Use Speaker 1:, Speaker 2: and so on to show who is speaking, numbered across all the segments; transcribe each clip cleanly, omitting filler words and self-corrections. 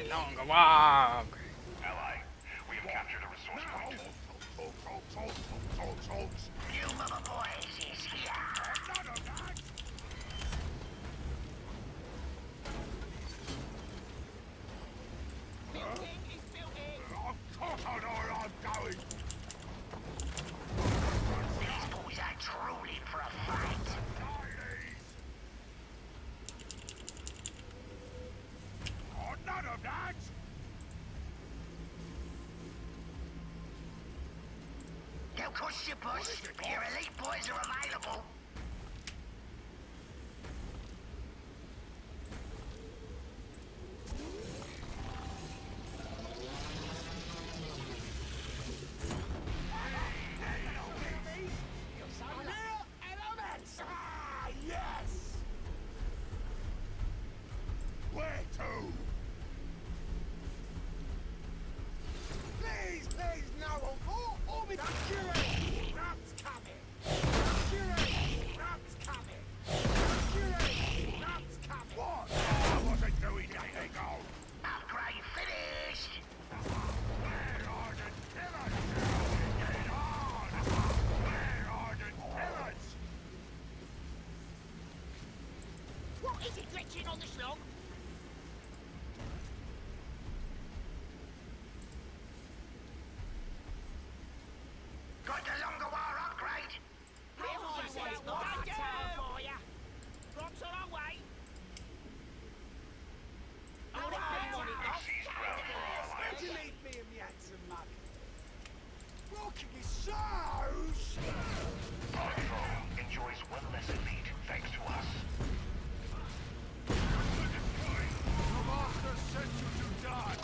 Speaker 1: Longer walk.
Speaker 2: Ally, we have captured a resource point.
Speaker 3: You mother boys is here.
Speaker 4: None of that! Of course I know where I'm going!
Speaker 3: These boys are drooling for a fight.
Speaker 4: Oh, none of that!
Speaker 3: Don't push your push. Your elite boys are available.
Speaker 4: Ah, yes! Where to? Please, please, no! Or me! Accurate! That's coming! Accurate! That's coming! Accurate! That's coming! What? I wasn't doing anything wrong!
Speaker 3: Upgrade finished.
Speaker 4: Where are the pillars? Get on! Where are the pillars?
Speaker 3: What is it glitching on the slog? Got the longer wire upgrade.
Speaker 5: Rocks on our way.
Speaker 2: We've seized ground for our alliance.
Speaker 4: You need me and me handsome money. Rocking is so
Speaker 2: Our foe enjoys one less elite thanks to us.
Speaker 4: The master sent you to die.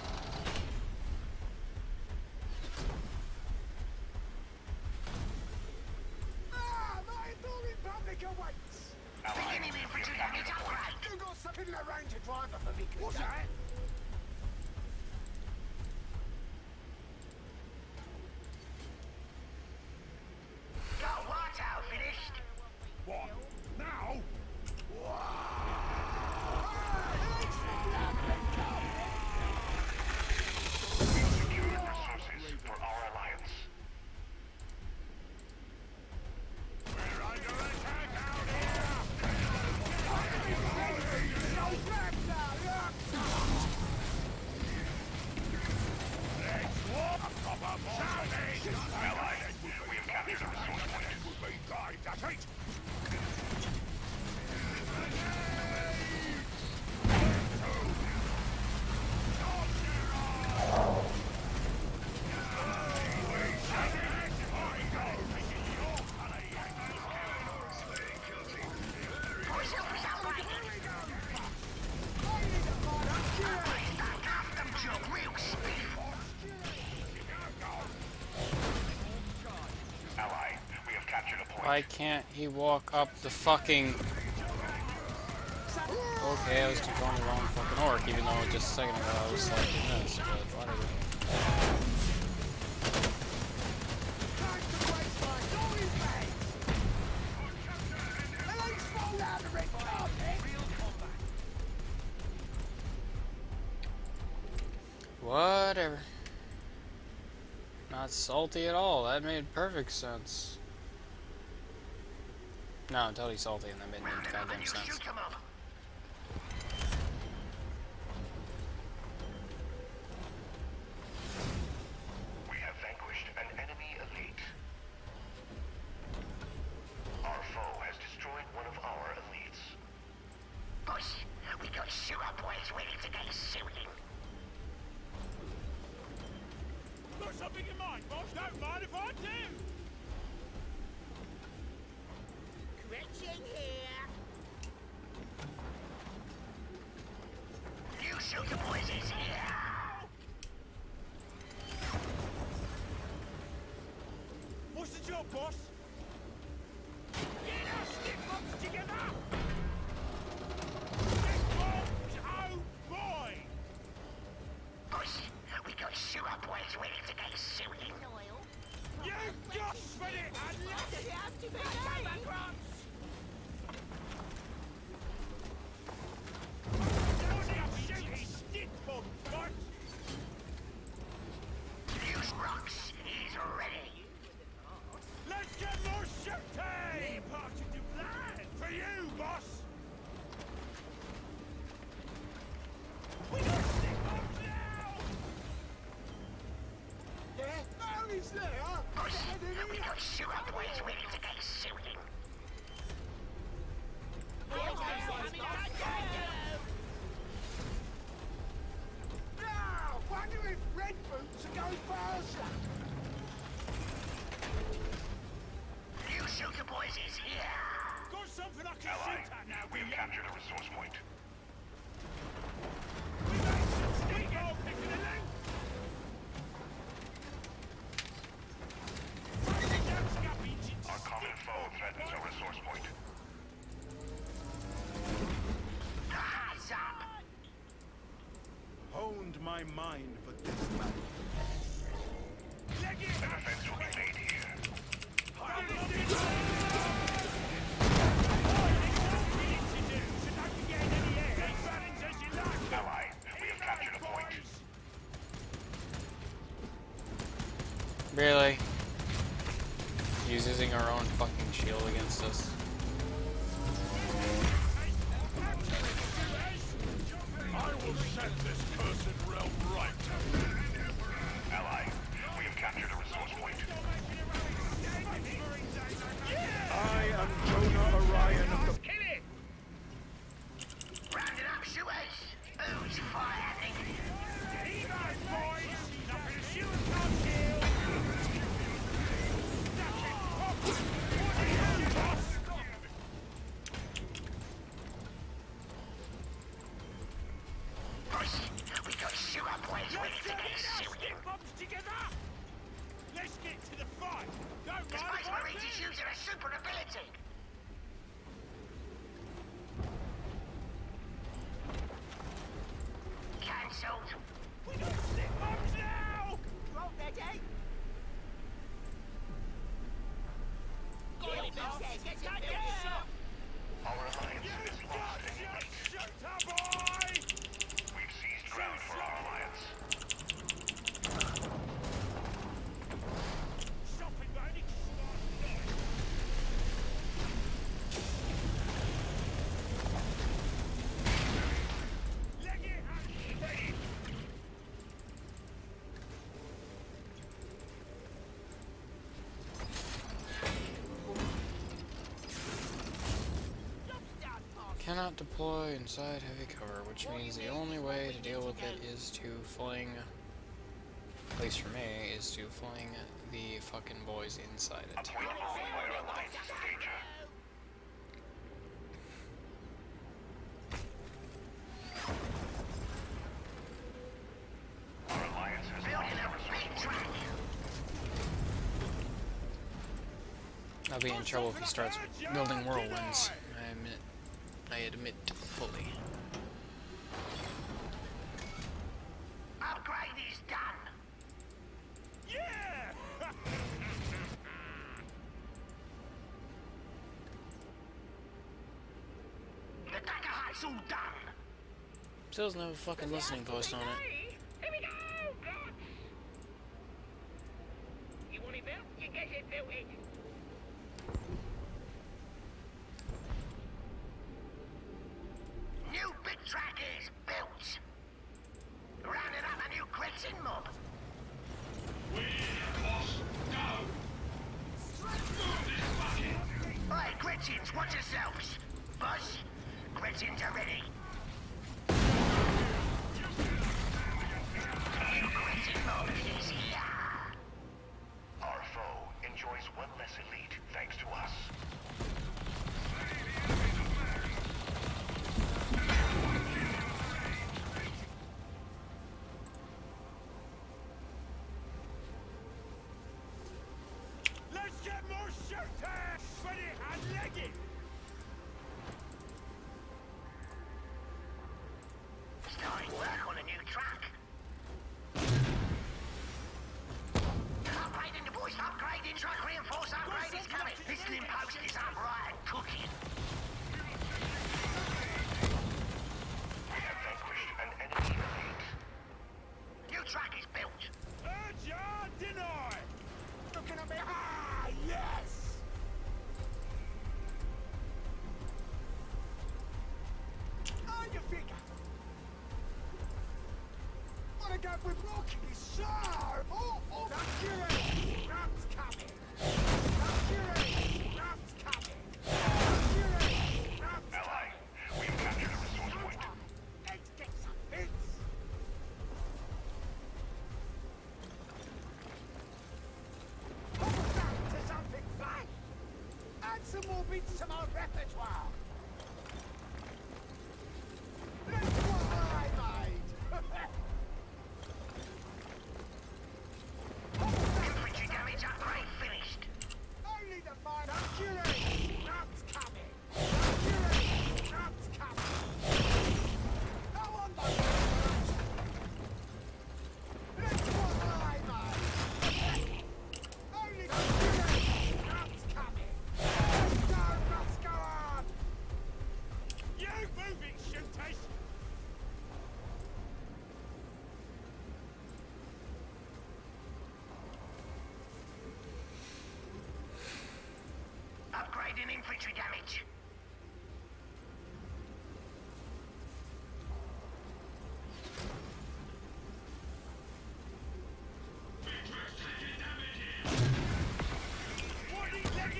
Speaker 4: Ah, my Enduring Republic awaits.
Speaker 2: Ally,
Speaker 3: Beginning
Speaker 2: we have
Speaker 3: infantry
Speaker 2: captured
Speaker 3: unit
Speaker 2: a point.
Speaker 3: upgrade.
Speaker 4: You got something to arrange a driver for me? What's that?
Speaker 3: Got Wato finished.
Speaker 4: What? Now?
Speaker 2: We've secured resources for our alliance.
Speaker 4: We're under attack out here! Let's walk!
Speaker 2: Ally, we have captured a resource point.
Speaker 4: That's it!
Speaker 3: Push up is upgraded. That custom job real speed.
Speaker 2: Ally, we have captured a point.
Speaker 1: Why can't he walk up the fucking... Okay, I was controlling the wrong fucking orc, even though just a second ago I was selecting this, but whatever. Whatever. Not salty at all. That made perfect sense. No, I'm totally salty and that made no goddamn
Speaker 3: You
Speaker 1: sense.
Speaker 3: shoot them up.
Speaker 2: We have vanquished an enemy elite. Our foe has destroyed one of our elites.
Speaker 3: Boss, we got shooter boys ready to get shooting.
Speaker 5: Got something in mind, boss. Don't mind if I do. Correction here.
Speaker 3: You shooter boys is here.
Speaker 5: What's the job, boss? Get our stick box together. Stick box, oh boy.
Speaker 3: boys ready to get shooting.
Speaker 5: You just spit it and let it have to be
Speaker 3: Use rocks. He's ready.
Speaker 5: Let's get more shooting! Part of the plan! For you, boss! We got stick bombs now!
Speaker 4: Yeah? Oh, he's there.
Speaker 3: Boys,
Speaker 4: Get in
Speaker 3: we
Speaker 4: here.
Speaker 3: got shooter boys ready to get shooting.
Speaker 4: Now, wonder if Red Boots are going faster.
Speaker 3: New shooter boys is here.
Speaker 5: Got something I can
Speaker 2: Ally,
Speaker 5: shoot at now,
Speaker 2: we have
Speaker 5: William.
Speaker 2: captured a resource point.
Speaker 5: We made some stick bomb picking a link!
Speaker 2: Our common foe threatens a resource point.
Speaker 3: Eyes up.
Speaker 6: Honed my mind for this battle.
Speaker 2: The defense will be made here. Ally, we have captured a point.
Speaker 1: Really? He's using our own fucking shield against us.
Speaker 5: I will set this cursed realm right.
Speaker 2: Ally, we have captured a resource point.
Speaker 6: I am Jonah Orion of the...
Speaker 5: Kill it!
Speaker 3: Round it up, shooters. Who's firing?
Speaker 5: Evo, boys! Nothing to shoot and can't kill! Duck it! Pop! What are you, boss?
Speaker 3: Boys, we got shooter boys ready to get shooting.
Speaker 5: Bombs together! Let's get to the fight! Don't
Speaker 3: The
Speaker 5: mind
Speaker 3: Space
Speaker 5: if I
Speaker 3: Marines is using a super ability. Cancelled.
Speaker 5: We got stick bombs now! Roll ready!
Speaker 2: Our alliance is lost in
Speaker 5: Got
Speaker 2: late.
Speaker 5: your shooter, boy!
Speaker 2: We've seized ground for our alliance.
Speaker 5: Shopping, buddy! Leg it and ready!
Speaker 1: Cannot deploy inside heavy cover, which means the only way to deal with it is to fling, at least for me, is to fling the fucking boys inside
Speaker 2: A
Speaker 1: it.
Speaker 2: point all where our alliance is in danger. Our alliance has
Speaker 3: Building
Speaker 2: lost
Speaker 3: a
Speaker 2: a resource
Speaker 3: big
Speaker 2: point.
Speaker 3: track.
Speaker 1: I'll be in trouble if he starts building whirlwinds. I admit fully.
Speaker 3: Upgrade is done.
Speaker 5: Yeah!
Speaker 3: The Dagger Hut's all done.
Speaker 1: Still doesn't have a fucking listening post on it.
Speaker 3: Here we go, God. You want it built? You get it built in. New big track is built. Rounding up a new Gretchen mob. Hey, Gretchens, watch yourselves. Boss, Gretchens are ready. New Gretchen mob is here.
Speaker 2: Our foe enjoys one less elite thanks to us.
Speaker 5: Let's get more shooting! Ready and leg it!
Speaker 3: Starting work on a new track.
Speaker 4: enemy. Ah, yes! How you figure? Wanna go with Rocky, sir? Oh, that's your enemy. That's coming. That's your enemy. That's coming. That's your enemy. That's
Speaker 2: Ally, we've captured a resource point.
Speaker 4: Let's get some bits. Almost back to something fun. Add some more beats to my repertoire. Look what I made. Almost back
Speaker 3: Infantry damage upgrade finished.
Speaker 4: only the mine. That's your enemy. That's coming. That's your enemy. That's coming. Go on, my friend. Look what I made. Only the your enemy. That's coming. Let's go on.
Speaker 5: You moving shootation!
Speaker 3: Upgrading infantry damage.
Speaker 5: What is that?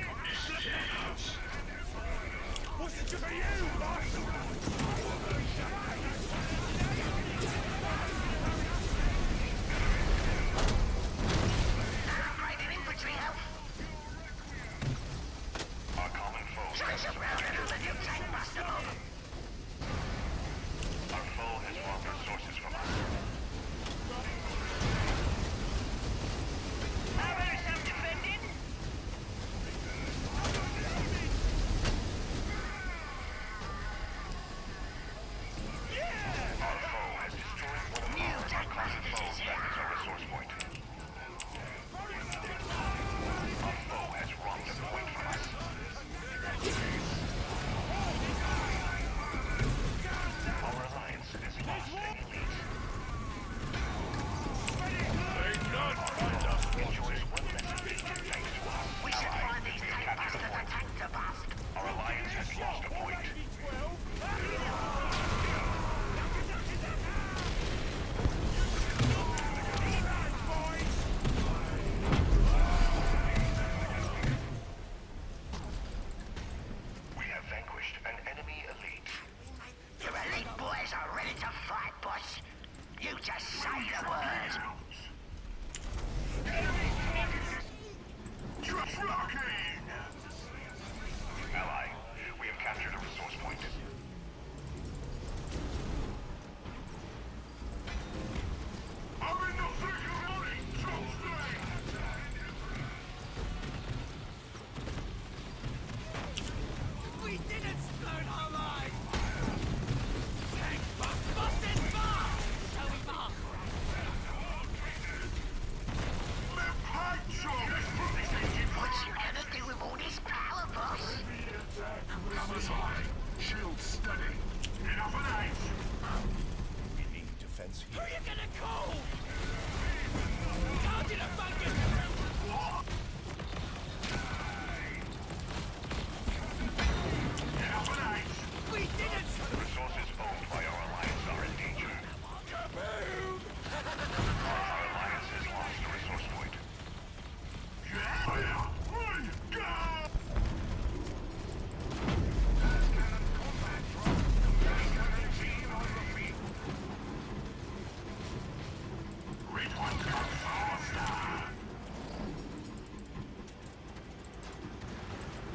Speaker 5: What's it for you, boss?
Speaker 3: Upgrading infantry health.
Speaker 2: Our common foe
Speaker 3: Chase around another new tank buster mob.
Speaker 2: Our foe has robbed resources from us.
Speaker 3: How about some defending?
Speaker 2: Our foe has destroyed one of
Speaker 3: New tank
Speaker 2: our common
Speaker 3: busters
Speaker 2: foes
Speaker 3: is
Speaker 2: that is
Speaker 3: here.
Speaker 2: our resource point. Our foe has robbed a point from us. Our alliance has lost an elite. Our foe enjoys one less elite thanks to us.
Speaker 3: We should
Speaker 2: Ally,
Speaker 3: find these
Speaker 2: we have
Speaker 3: tank
Speaker 2: captured
Speaker 3: busters
Speaker 2: a
Speaker 3: and
Speaker 2: point.
Speaker 3: tank to bust.
Speaker 2: Our alliance has lost a point. We have vanquished an enemy elite.
Speaker 3: Your elite boys are ready to fight, boss. You just say the word.
Speaker 2: Ally, we have captured a resource point. I'm in the thick of it! Trust me!
Speaker 5: We didn't start our lives! Tank busted fast! Shall we mark?
Speaker 3: What you gonna do with all this power, boss?
Speaker 2: Shield steady. Enough of that!
Speaker 6: We need defense
Speaker 5: Who
Speaker 6: here.
Speaker 5: you gonna call? Target a fucking...
Speaker 2: Enough of that!
Speaker 5: We didn't...
Speaker 2: Resources owned by our alliance are in danger.
Speaker 5: Kaboom!
Speaker 2: Our alliance has lost a resource point.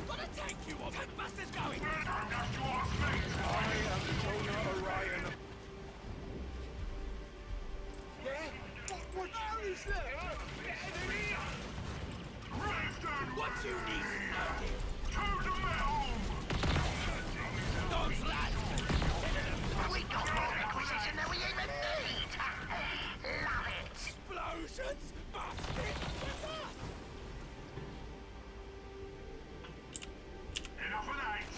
Speaker 5: What a tank you want! Tank busters going!
Speaker 6: I am Jonah Orion.
Speaker 4: What is that?
Speaker 5: What you need, Snarky? Dogs last!
Speaker 3: We got more requisition than we even need. Love it.
Speaker 5: Explosions! Bastards!
Speaker 2: Enough of that!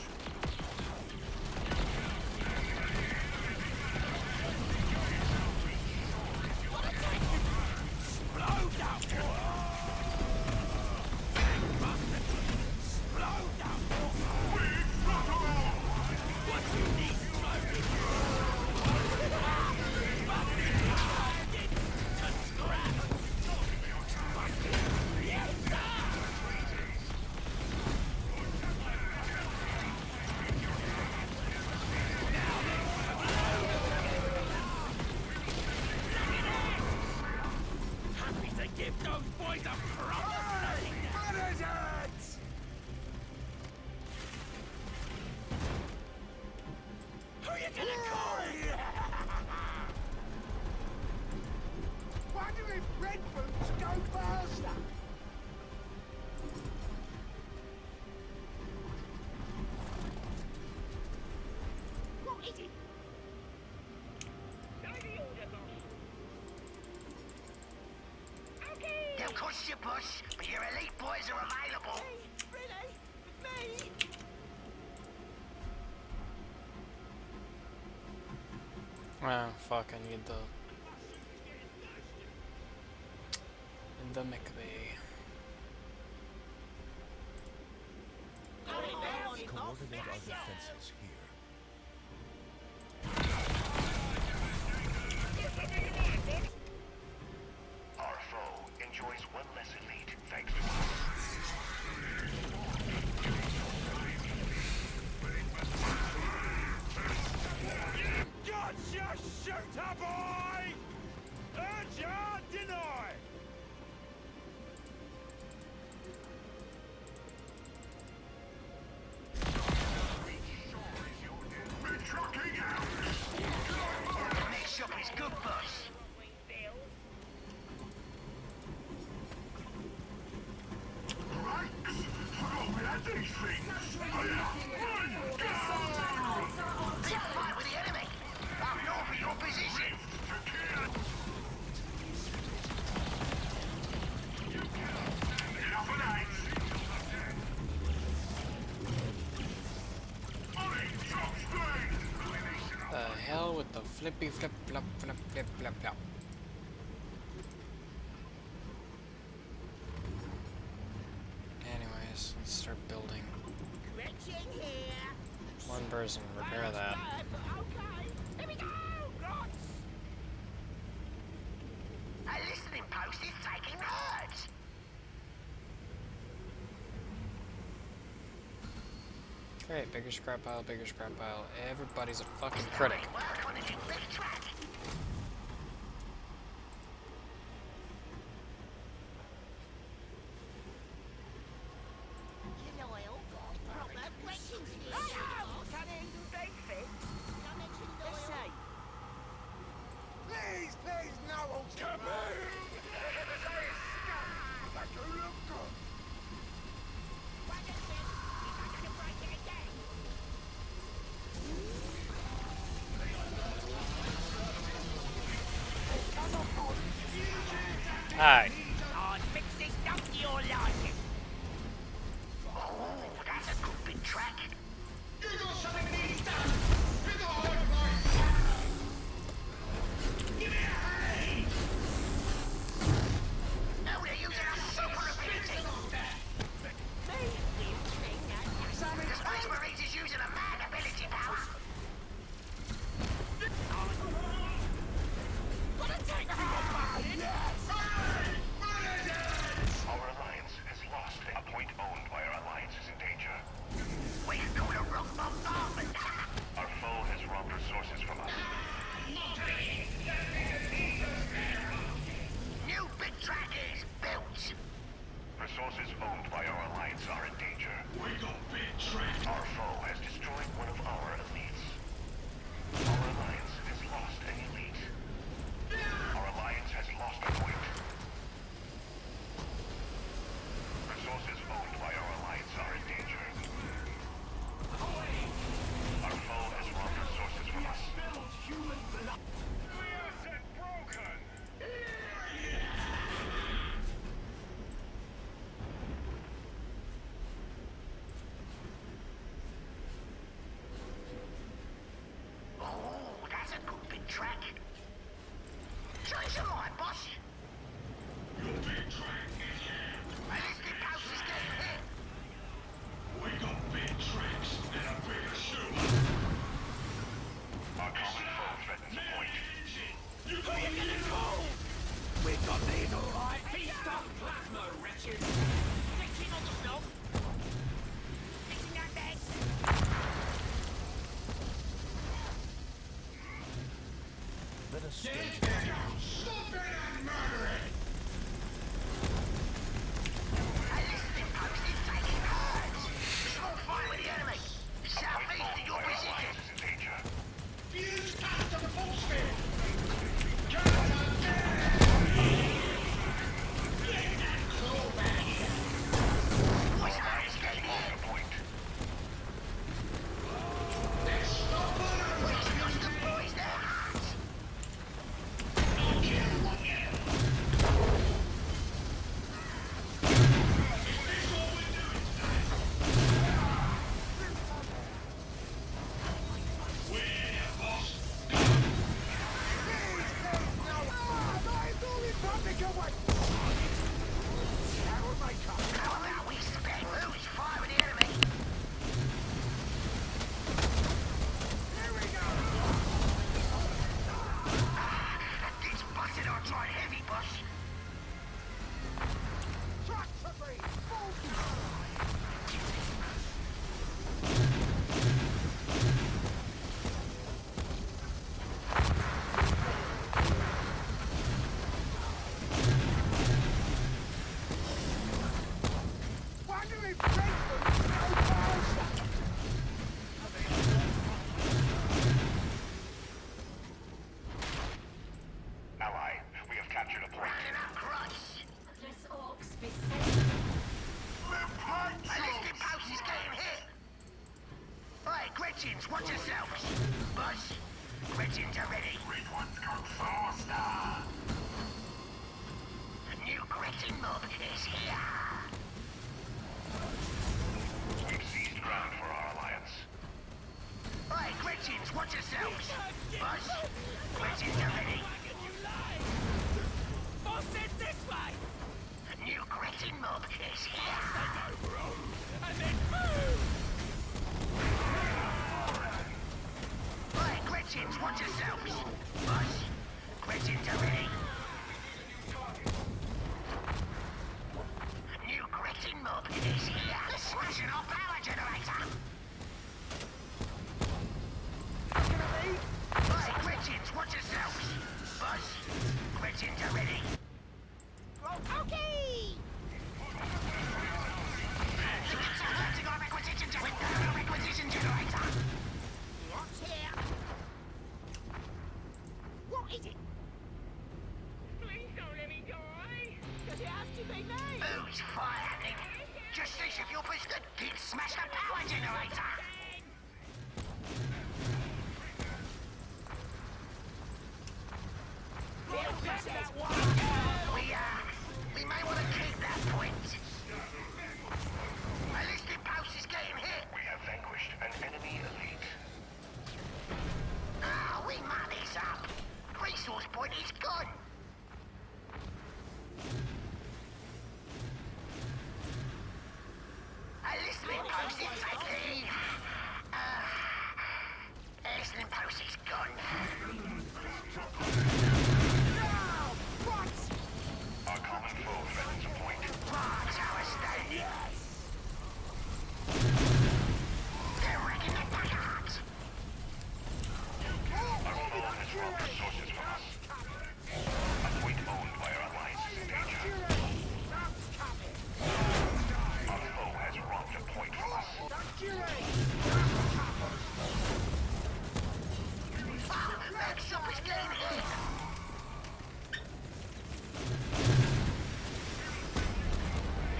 Speaker 5: What a tank you... Explode that! Those boys are promising!
Speaker 4: What is it?
Speaker 5: Who are you gonna call?
Speaker 4: Wonder if Red Boots go faster?
Speaker 3: What is it? They'll cost you, boss, but your elite boys are available.
Speaker 5: Really? Me?
Speaker 1: Ah, fuck, I need the McVeigh.
Speaker 6: Coordinate our defenses here.
Speaker 2: Our foe enjoys one less elite thanks to us.
Speaker 5: Gotcha, shooter boy! Urge deny!
Speaker 3: Next shop is good, boss. Big fight with the enemy. Up north of your position.
Speaker 1: The hell with the flippy flip flop flip flip flop flop. Anyways, let's start building. One person, repair that.
Speaker 3: A listening post is taking notes.
Speaker 1: Great, bigger scrap pile, bigger scrap pile. Everybody's a fucking critic.
Speaker 3: Work on a new big track.
Speaker 4: Please, please, no ultimatum. That could look good.
Speaker 1: Hi.
Speaker 3: I'll fix this stuff to your liking. Oh, that's a good big track. Now they're using a super ability. The Space Marines is using a mad ability power.
Speaker 2: Our alliance has lost a point owned by our alliance is in danger.
Speaker 3: We can call a rock bombardment.
Speaker 2: Our foe has robbed resources from us.
Speaker 3: New big track is built.
Speaker 2: Resources owned by our alliance are in danger. Our foe has destroyed one of our elites. Our alliance has lost an elite. Our alliance has lost a point. Resources owned by our alliance are in danger. Our foe has robbed resources from us.
Speaker 3: Oh, that's a good big track. Change your mind, boss. A listening post is getting hit.
Speaker 2: Our common foe threatens a point.
Speaker 5: We got these alright! Feast on plasma, wretches!
Speaker 3: Fixing on the block. Fixing that bed.
Speaker 6: Let us stay together.
Speaker 3: Gretchins, watch yourselves. Buzz, Gretchins are ready. Red ones go faster. The new Gretchin mob is here.
Speaker 2: We've seized ground for our alliance.
Speaker 3: Hey, Gretchins, watch yourselves. Buzz, Gretchins are ready.
Speaker 5: Boss said this way!
Speaker 3: The new Gretchin mob is here.
Speaker 5: And then boom!
Speaker 3: Hey, Gretchins, watch yourselves. Buzz, Gretchins are ready. The new Gretchin mob is here. They're smashing our power generator. Hey, Gretchins, watch yourselves. Buzz, Gretchins are ready.
Speaker 4: Okay!
Speaker 3: Units are acting on requisition generator.
Speaker 4: What's here? What is it?
Speaker 7: Please don't let me die.
Speaker 4: Does it have to be me?
Speaker 3: Who's firing? Just see if you're boosted. Keep smash the power generator. We may want to keep that point. Ballistic post is getting hit.
Speaker 2: We have vanquished an enemy elite.
Speaker 3: Ah, we mud this up. Resource point is gone. A listening post is taking. A listening post is gone.
Speaker 2: Our common foe threatens a point.
Speaker 3: Bar tower standing. They're wrecking the packards.
Speaker 2: Our foe has robbed resources from us. A point owned by our alliance is in danger. Our foe has robbed a point from us.
Speaker 3: Next up is getting hit.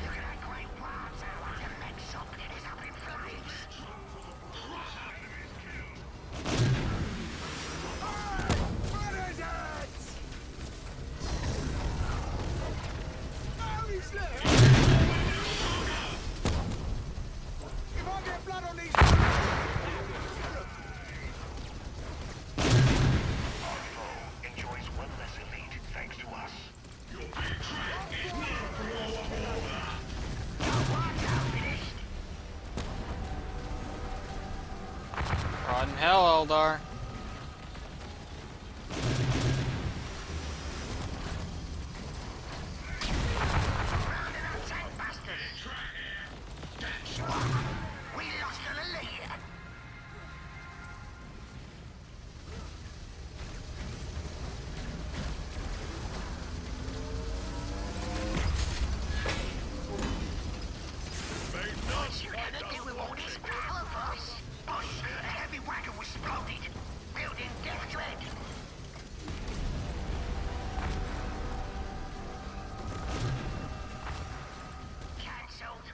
Speaker 3: Look at that great bar tower. The next up is up in flames.
Speaker 4: What is it? Holy shit! If I get blood on these...
Speaker 2: Our foe enjoys one less elite thanks to us.
Speaker 1: Rot in hell, Eldar.
Speaker 3: Rounding up tank bastards. We lost an elite. What you gonna do with all this power, boss? Boss, a heavy wagon was exploded. Building death dread. Cancelled.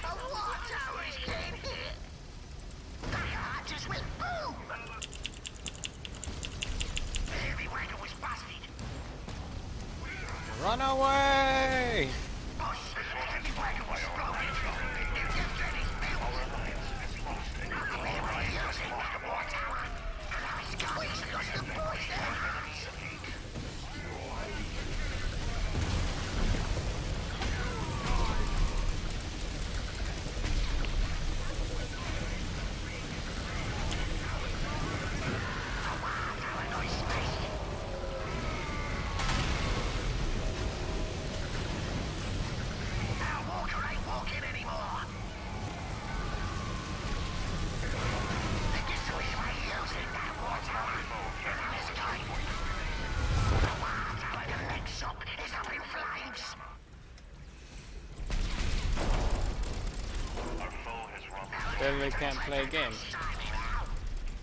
Speaker 3: A water tower is getting hit. The heart just went boom. The heavy wagon was busted.
Speaker 1: Run away!
Speaker 3: Boss, the heavy wagon was exploded. New death dread is built.
Speaker 2: Our alliance has lost an enemy.
Speaker 3: We're using that water tower. Now it's going. We lost the boys there. Now Walker ain't walking anymore. They get to his way using that water. Let's go. The water tower, the next shop is up in flames.
Speaker 2: Our foe has robbed
Speaker 1: Deadly can't play games.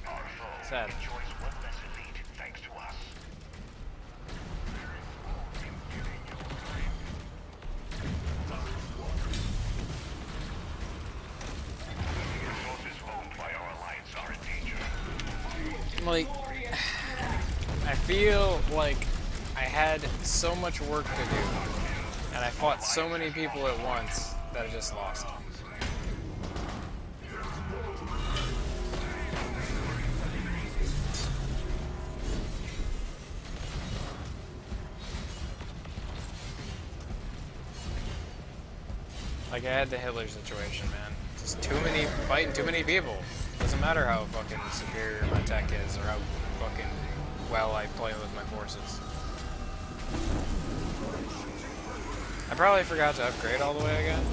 Speaker 2: our foe
Speaker 1: Sad.
Speaker 2: enjoys one less elite thanks to us.
Speaker 1: like, I feel like I had so much work to do, and I fought so many people at once that I just lost. Like, I had the Hitler situation, man. Just fighting too many people. Doesn't matter how fucking superior my tech is or how fucking well I play with my forces. I probably forgot to upgrade all the way again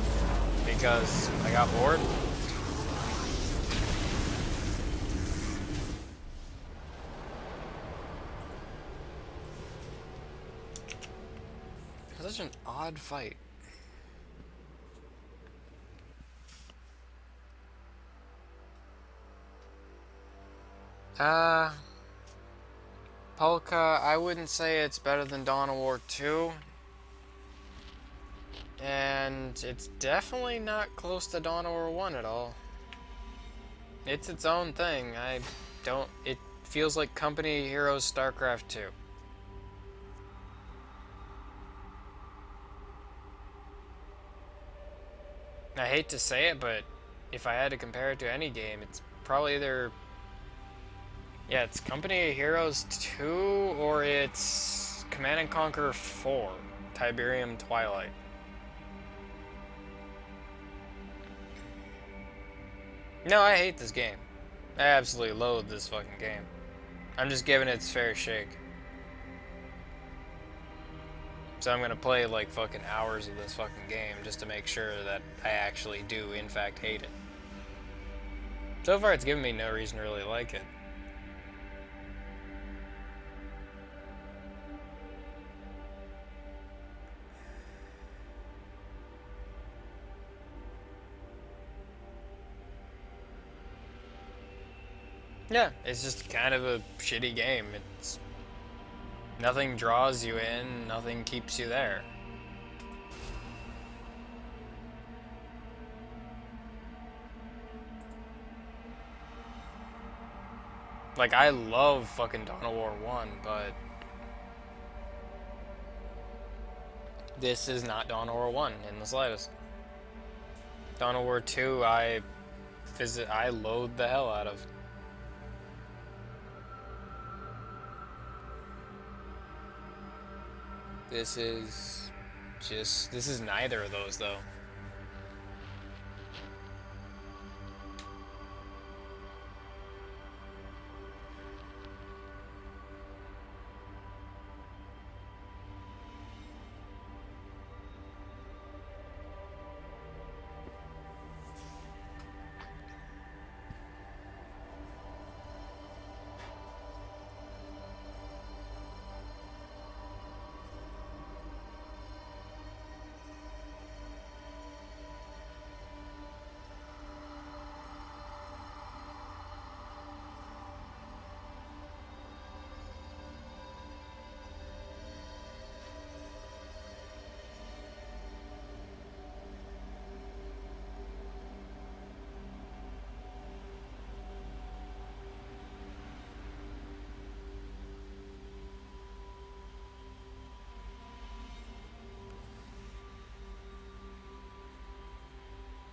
Speaker 1: because I got bored. It was such an odd fight. Polka, I wouldn't say it's better than Dawn of War 2. And it's definitely not close to Dawn of War 1 at all. It's its own thing. It feels like Company of Heroes StarCraft 2. I hate to say it, but if I had to compare it to any game, it's probably either... Yeah, it's Company of Heroes 2 or it's Command & Conquer 4, Tiberium Twilight. No, I hate this game. I absolutely loathe this fucking game. I'm just giving it its fair shake. So I'm gonna play like fucking hours of this fucking game just to make sure that I actually do in fact hate it. So far it's given me no reason to really like it. Yeah, it's just kind of a shitty game. It's nothing draws you in, nothing keeps you there. Like, I love fucking Dawn of War 1, but this is not Dawn of War 1 in the slightest. Dawn of War 2, I loathe the hell out of. This is neither of those, though.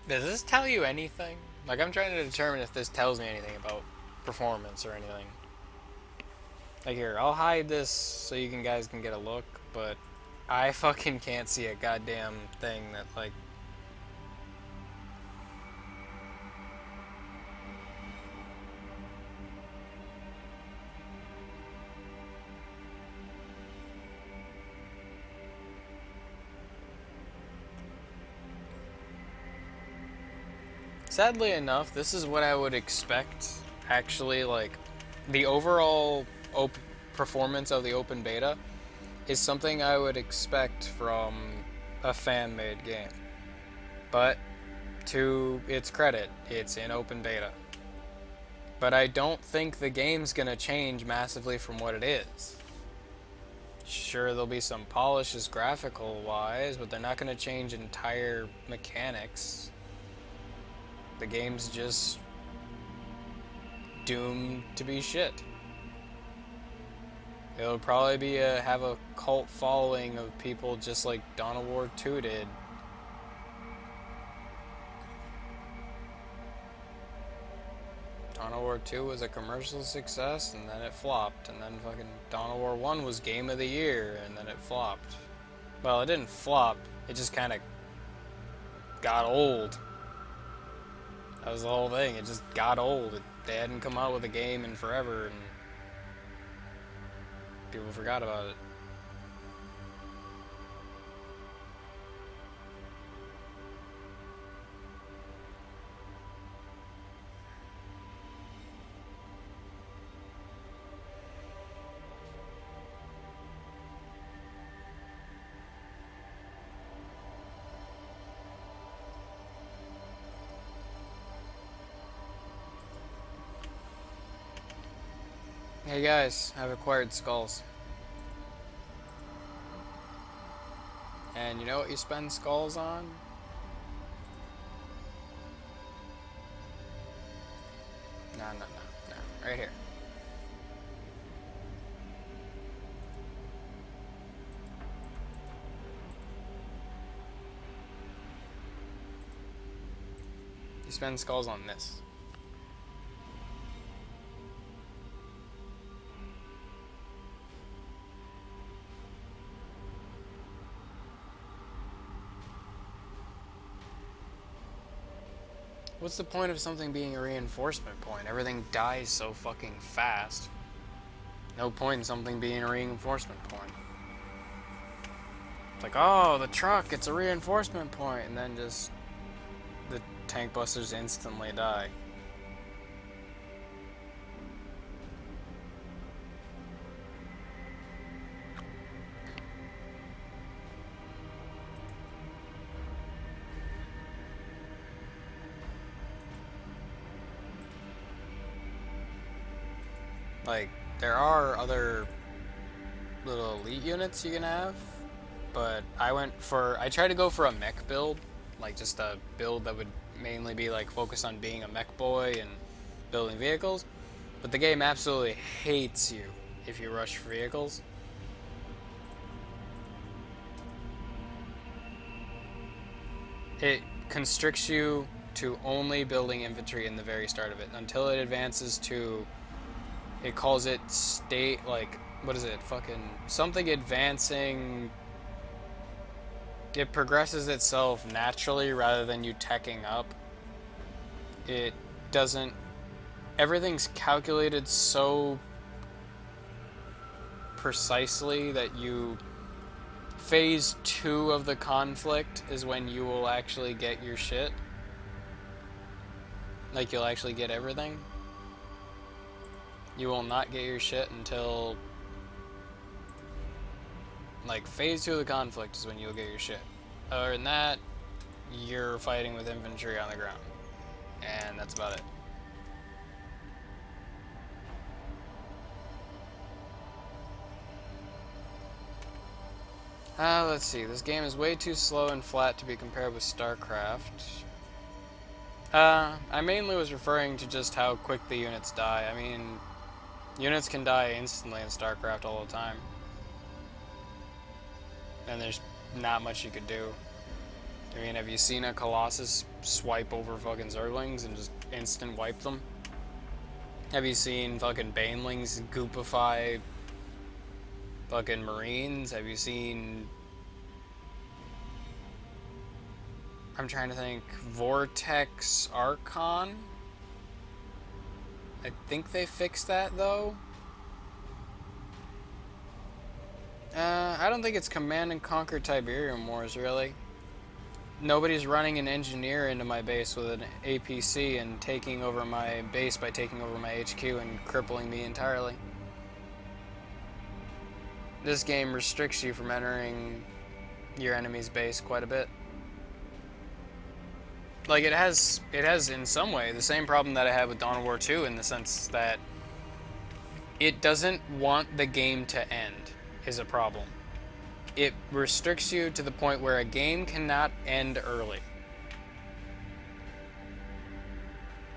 Speaker 1: Does this tell you anything? Like, I'm trying to determine if this tells me anything about performance or anything. Like, here, I'll hide this so you guys can get a look, but I fucking can't see a goddamn thing that, like... Sadly enough, this is what I would expect, actually, like, the overall performance of the open beta is something I would expect from a fan-made game. But, to its credit, it's in open beta. But I don't think the game's gonna change massively from what it is. Sure, there'll be some polishes graphical-wise, but they're not gonna change entire mechanics. The game's just doomed to be shit. It'll probably be have a cult following of people just like Dawn of War 2 did. Dawn of War 2 was a commercial success, and then it flopped, and then fucking Dawn of War 1 was Game of the Year, and then it flopped. Well, it didn't flop, it just kind of got old. That was the whole thing, it just got old. They hadn't come out with a game in forever, and people forgot about it. Hey guys, I've acquired skulls. And you know what you spend skulls on? No. Right here. You spend skulls on this. What's the point of something being a reinforcement point? Everything dies so fucking fast. No point in something being a reinforcement point. It's like, oh, the truck, it's a reinforcement point, and then just the tank busters instantly die. Like, there are other little elite units you can have, but I tried to go for a mech build, like just a build that would mainly be like focused on being a mech boy and building vehicles, but the game absolutely hates you if you rush for vehicles. It constricts you to only building infantry in the very start of it until it advances to, it calls it state, like, what is it, fucking, something advancing, it progresses itself naturally rather than you teching up. It doesn't, everything's calculated so precisely that phase 2 of the conflict is when you will actually get your shit. Like, you'll actually get everything. You will not get your shit until, like, phase 2 of the conflict is when you'll get your shit. Other than that, you're fighting with infantry on the ground. And that's about it. Let's see. This game is way too slow and flat to be compared with StarCraft. I mainly was referring to just how quick the units die. I mean, units can die instantly in StarCraft all the time. And there's not much you could do. I mean, have you seen a Colossus swipe over fucking Zerglings and just instant wipe them? Have you seen fucking Banelings goopify fucking Marines? Have you seen... I'm trying to think. Vortex Archon? I think they fixed that, though. I don't think it's Command and Conquer Tiberium Wars, really. Nobody's running an engineer into my base with an APC and taking over my base by taking over my HQ and crippling me entirely. This game restricts you from entering your enemy's base quite a bit. Like, it has in some way the same problem that I had with Dawn of War 2, in the sense that it doesn't want the game to end, is a problem. It restricts you to the point where a game cannot end early.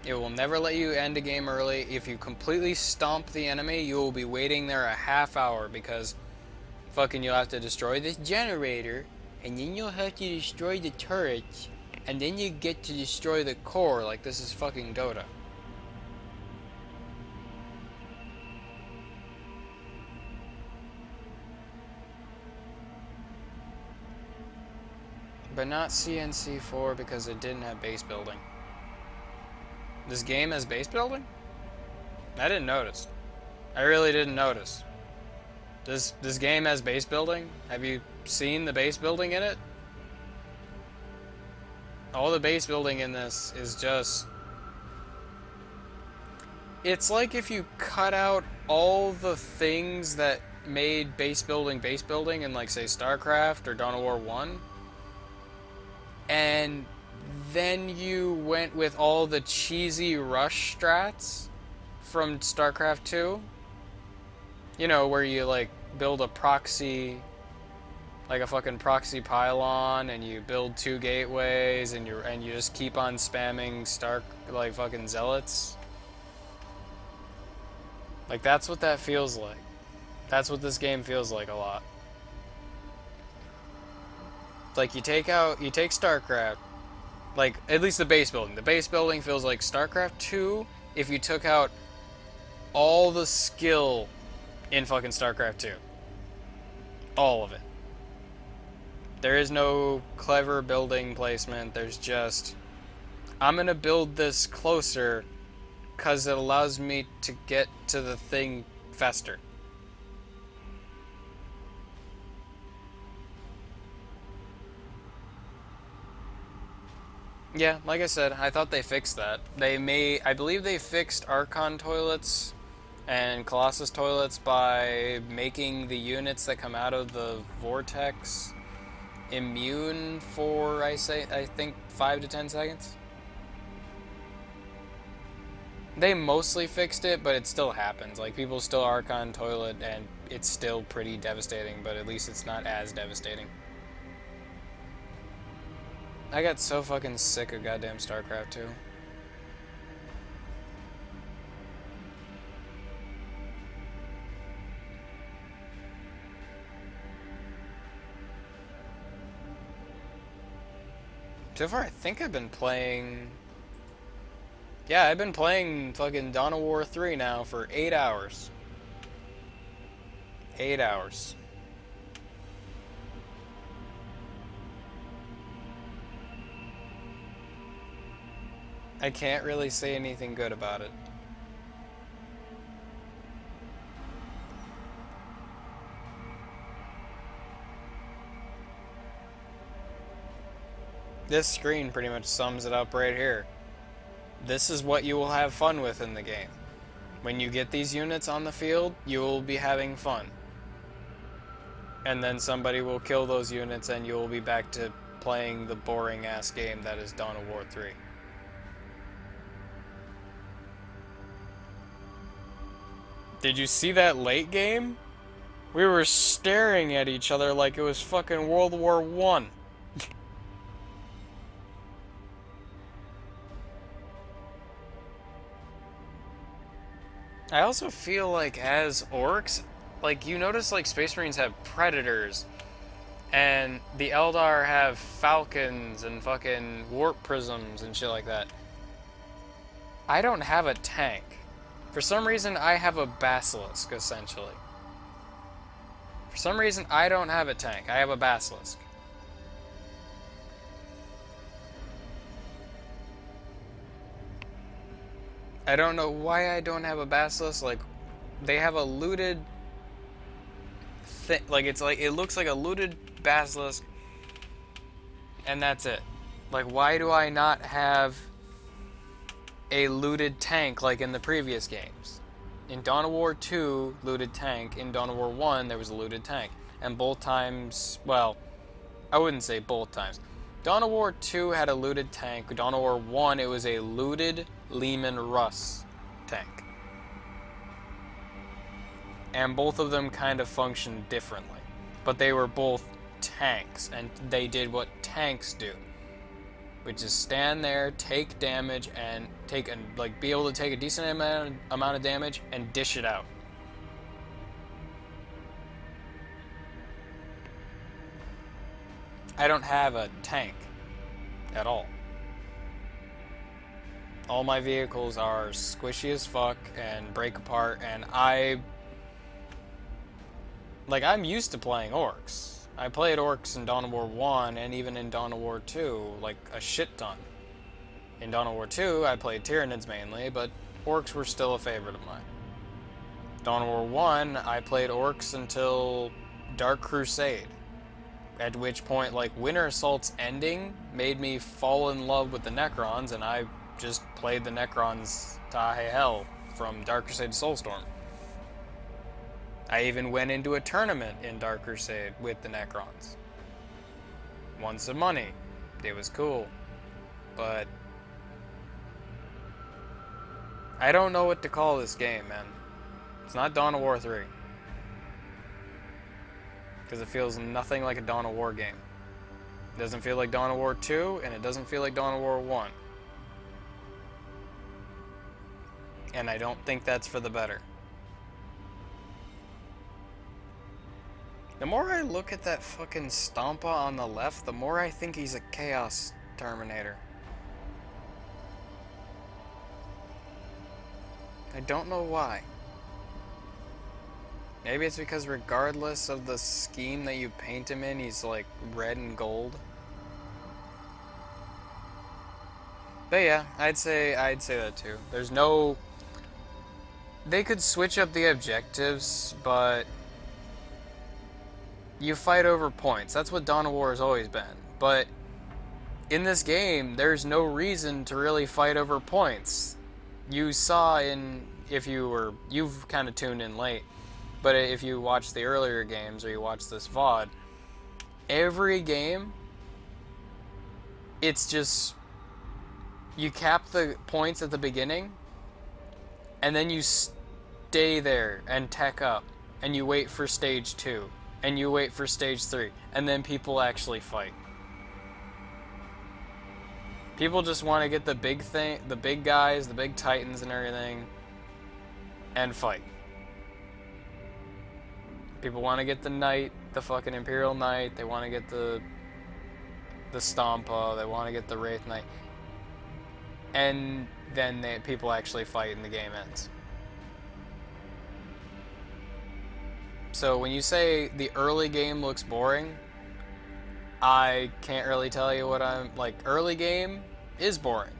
Speaker 1: It will never let you end a game early. If you completely stomp the enemy, you will be waiting there a half hour because fucking you'll have to destroy this generator, and then you'll have to destroy the turrets, and then you get to destroy the core. Like, this is fucking Dota. But not CNC4 because it didn't have base building. This game has base building? I didn't notice. I really didn't notice. This game has base building? Have you seen the base building in it? All the base building in this is just... It's like if you cut out all the things that made base building in, like, say, StarCraft or Dawn of War 1, and then you went with all the cheesy rush strats from StarCraft 2. You know, where you, like, build a proxy, like a fucking proxy pylon, and you build 2 gateways, and you just keep on spamming like, fucking zealots. Like, that's what that feels like. That's what this game feels like a lot. Like, you take StarCraft, like, at least the base building. The base building feels like StarCraft 2 if you took out all the skill in fucking StarCraft 2. All of it. There is no clever building placement. There's just, I'm gonna build this closer because it allows me to get to the thing faster. Yeah, like I said, I thought they fixed that. I believe they fixed Archon toilets and Colossus toilets by making the units that come out of the vortex immune for, I think 5 to 10 seconds. They mostly fixed it, but it still happens. Like, people still Archon toilet, and it's still pretty devastating, but at least it's not as devastating. I got so fucking sick of goddamn StarCraft 2. So far, I think I've been playing... Yeah, I've been playing fucking Dawn of War 3 now for 8 hours. 8 hours. I can't really say anything good about it. This screen pretty much sums it up right here. This is what you will have fun with in the game. When you get these units on the field, you will be having fun. And then somebody will kill those units and you will be back to playing the boring ass game that is Dawn of War 3. Did you see that late game? We were staring at each other like it was fucking World War I. I also feel like as orcs, like, you notice, like, Space Marines have predators, and the Eldar have falcons and fucking warp prisms and shit like that. I don't have a tank. For some reason, I have a basilisk, essentially. For some reason, I don't have a tank. I have a basilisk. I don't know why I don't have a basilisk. Like, they have a looted thing. Like, it looks like a looted basilisk, and that's it. Like, why do I not have a looted tank like in the previous games? In Dawn of War 2, looted tank. In Dawn of War 1, there was a looted tank. And both times, well, I wouldn't say both times. Dawn of War 2 had a looted tank. Dawn of War 1, it was a looted Leman Russ tank. And both of them kind of functioned differently. But they were both tanks, and they did what tanks do. which is stand there, take damage, and be able to take a decent amount of damage and dish it out. I don't have a tank at all. All my vehicles are squishy as fuck and break apart, and I'm used to playing orcs. I played orcs in Dawn of War 1 and even in Dawn of War 2, like a shit ton. In Dawn of War 2, I played Tyranids mainly, but orcs were still a favorite of mine. Dawn of War 1, I played orcs until Dark Crusade. At which point, like, Winter Assault's ending made me fall in love with the Necrons, and I just played the Necrons to high hell from Dark Crusade to Soulstorm. I even went into a tournament in Dark Crusade with the Necrons. Won some money. It was cool. But I don't know what to call this game, man. It's not Dawn of War 3. Because it feels nothing like a Dawn of War game. It doesn't feel like Dawn of War 2, and it doesn't feel like Dawn of War 1. And I don't think that's for the better. The more I look at that fucking Stompa on the left, the more I think he's a Chaos Terminator. I don't know why. Maybe it's because regardless of the scheme that you paint him in, he's like red and gold. But yeah, I'd say that too. There's no... They could switch up the objectives, but you fight over points. That's what Dawn of War has always been. But in this game, there's no reason to really fight over points. You saw you've kind of tuned in late, but if you watch the earlier games or you watch this VOD, every game, it's just, you cap the points at the beginning, and then you stay there and tech up, and you wait for stage 2, and you wait for stage 3, and then people actually fight. People just want to get the big guys, the big titans and everything, and fight. People want to get the knight, the fucking Imperial Knight, they want to get the Stompa, they want to get the Wraith Knight, and then people actually fight and the game ends. So when you say the early game looks boring, I can't really tell you what I'm like. Early game is boring.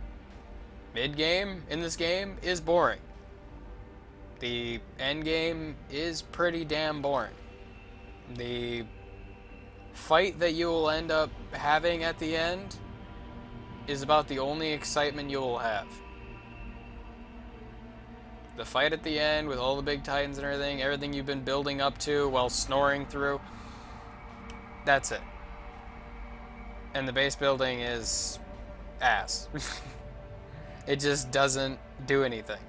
Speaker 1: Mid game in this game is boring. The end game is pretty damn boring. The fight that you will end up having at the end is about the only excitement you will have. The fight at the end with all the big titans and everything you've been building up to while snoring through, that's it. And the base building is ass. It just doesn't do anything.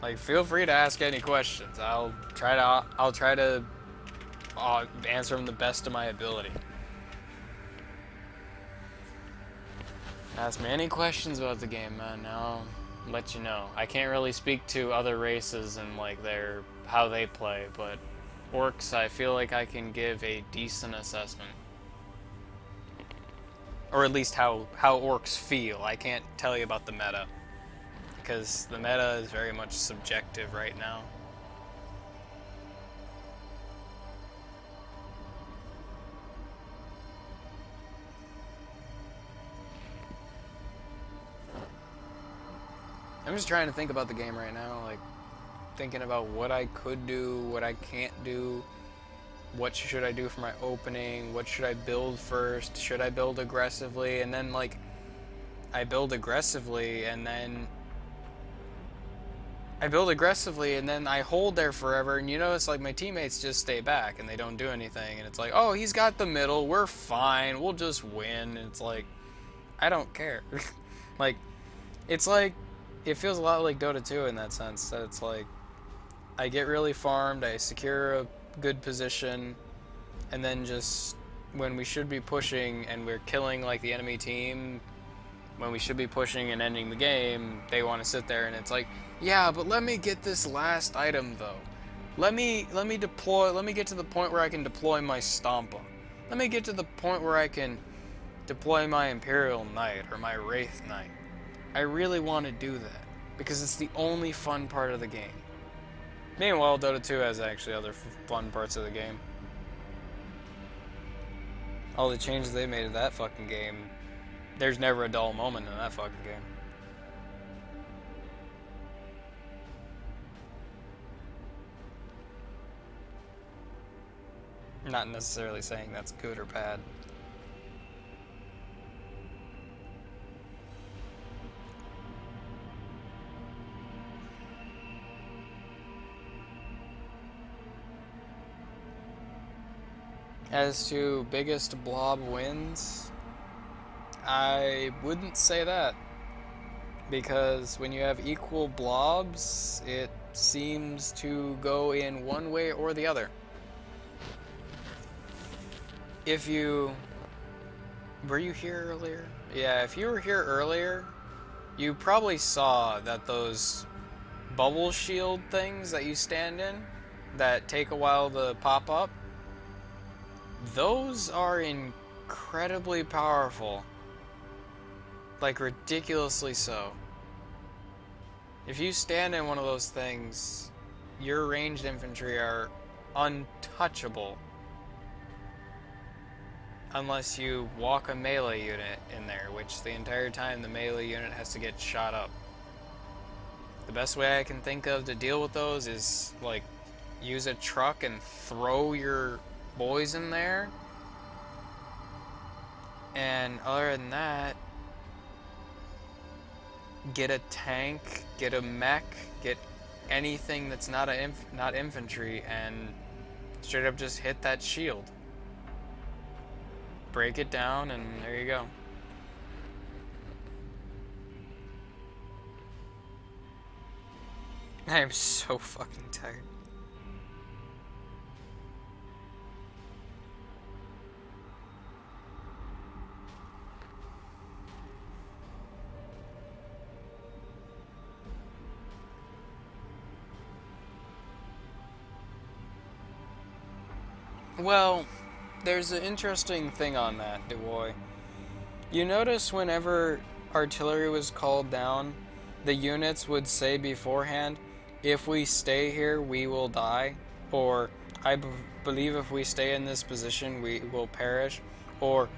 Speaker 1: Like, feel free to ask any questions. I'll try to answer them the best of my ability. Ask me any questions about the game, man. I'll let you know. I can't really speak to other races and like how they play, but orcs, I feel like I can give a decent assessment. Or at least how orcs feel. I can't tell you about the meta, because the meta is very much subjective right now. I'm just trying to think about the game right now, like thinking about what I could do, what I can't do, what should I do for my opening, what should I build first, should I build aggressively, and then like I build aggressively and then I hold there forever, and you notice like my teammates just stay back and they don't do anything, and it's like, oh, he's got the middle, we're fine, we'll just win. And it's like, I don't care. Like, it's like, it feels a lot like Dota 2 in that sense, that it's like, I get really farmed, I secure a good position, and then just when we should be pushing and we're killing like the enemy team, when we should be pushing and ending the game, they want to sit there and it's like, yeah, but let me get this last item though. Let me deploy, let me get to the point where I can deploy my Stompa. Let me get to the point where I can deploy my Imperial Knight or my Wraith Knight. I really want to do that because it's the only fun part of the game. Meanwhile, Dota 2 has actually other fun parts of the game. All the changes they made to that fucking game, there's never a dull moment in that fucking game. Not necessarily saying that's good or bad. As to biggest blob wins, I wouldn't say that. Because when you have equal blobs, it seems to go in one way or the other. If you... Were you here earlier? Yeah, if you were here earlier, you probably saw that those bubble shield things that you stand in, that take a while to pop up, those are incredibly powerful. Like, ridiculously so. If you stand in one of those things, your ranged infantry are untouchable. Unless you walk a melee unit in there, which the entire time the melee unit has to get shot up. The best way I can think of to deal with those is, like, use a truck and throw your boys in there. And other than that, get a tank, get a mech, get anything that's not infantry, and straight up just hit that shield. Break it down, and there you go. I am so fucking tired. Well, there's an interesting thing on that, DeWoy. You notice whenever artillery was called down, the units would say beforehand, if we stay here, we will die, or I believe if we stay in this position, we will perish, or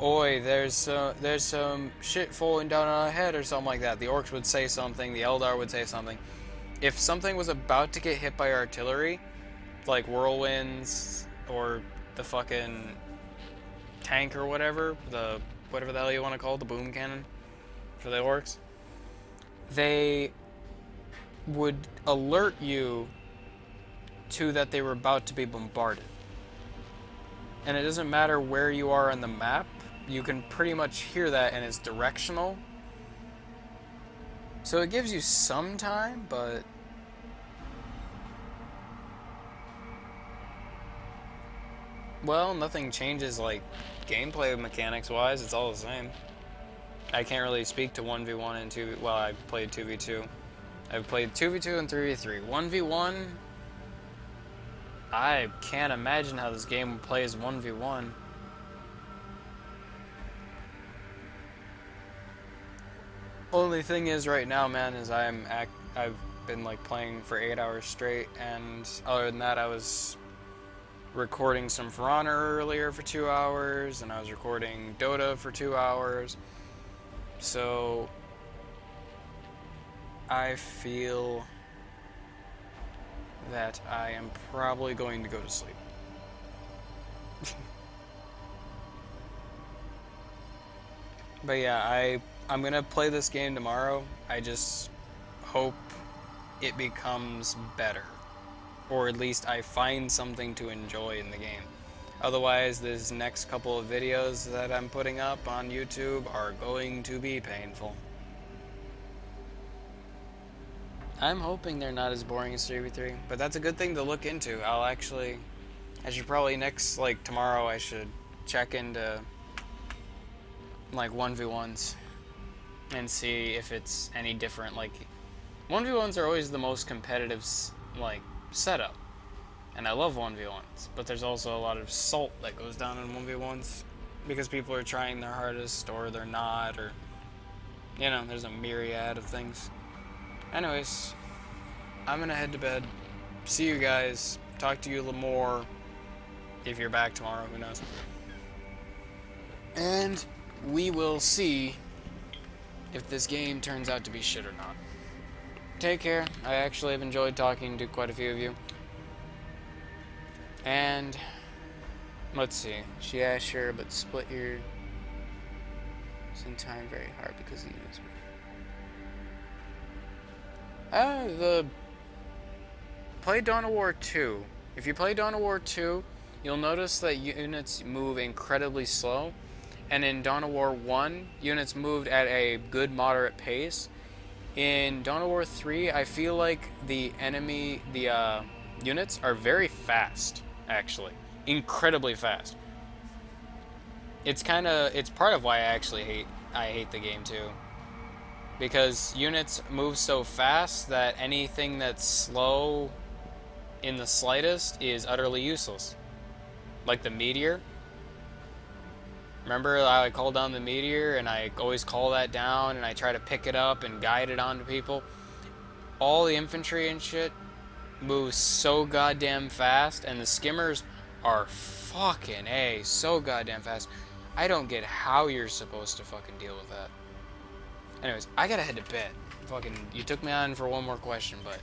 Speaker 1: oi, there's some shit falling down on our head, or something like that. The orcs would say something, the Eldar would say something. If something was about to get hit by artillery, like whirlwinds, or the fucking tank or whatever the hell you want to call it, the boom cannon for the orcs, they would alert you to that they were about to be bombarded. And it doesn't matter where you are on the map, you can pretty much hear that, and it's directional. So it gives you some time, but well, nothing changes, like, gameplay mechanics-wise. It's all the same. I can't really speak to 1v1 and 2v... Well, I played 2v2. I've played 2v2 and 3v3. 1v1... I can't imagine how this game would play as 1v1. Only thing is, right now, man, is I've been, like, playing for 8 hours straight, and other than that, I was recording some For Honor earlier for 2 hours, and I was recording Dota for 2 hours. So I feel that I am probably going to go to sleep. But yeah, I'm gonna play this game tomorrow. I just hope it becomes better. Or at least I find something to enjoy in the game. Otherwise, these next couple of videos that I'm putting up on YouTube are going to be painful. I'm hoping they're not as boring as 3v3, but that's a good thing to look into. I should probably tomorrow, I should check into, like, 1v1s and see if it's any different. Like, 1v1s are always the most competitive, like, setup. And I love 1v1s, but there's also a lot of salt that goes down in 1v1s because people are trying their hardest or they're not, or, you know, there's a myriad of things. Anyways, I'm gonna head to bed. See you guys. Talk to you a little more if you're back tomorrow, who knows. And we will see if this game turns out to be shit or not. Take care. I actually have enjoyed talking to quite a few of you. And let's see. Yeah, sure, but split your time very hard because he knows me. Play Dawn of War 2. If you play Dawn of War 2, you'll notice that units move incredibly slow. And in Dawn of War 1, units moved at a good moderate pace. In Dawn of War 3, I feel like the units are very fast, actually. Incredibly fast. It's part of why I hate the game too. Because units move so fast that anything that's slow in the slightest is utterly useless. Like the meteor. Remember how I called down the meteor and I always call that down and I try to pick it up and guide it onto people? All the infantry and shit moves so goddamn fast, and the skimmers are fucking so goddamn fast. I don't get how you're supposed to fucking deal with that. Anyways, I gotta head to bed. You took me on for one more question, but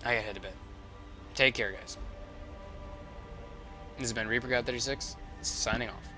Speaker 1: I gotta head to bed. Take care, guys. This has been Reaper God 36, signing off.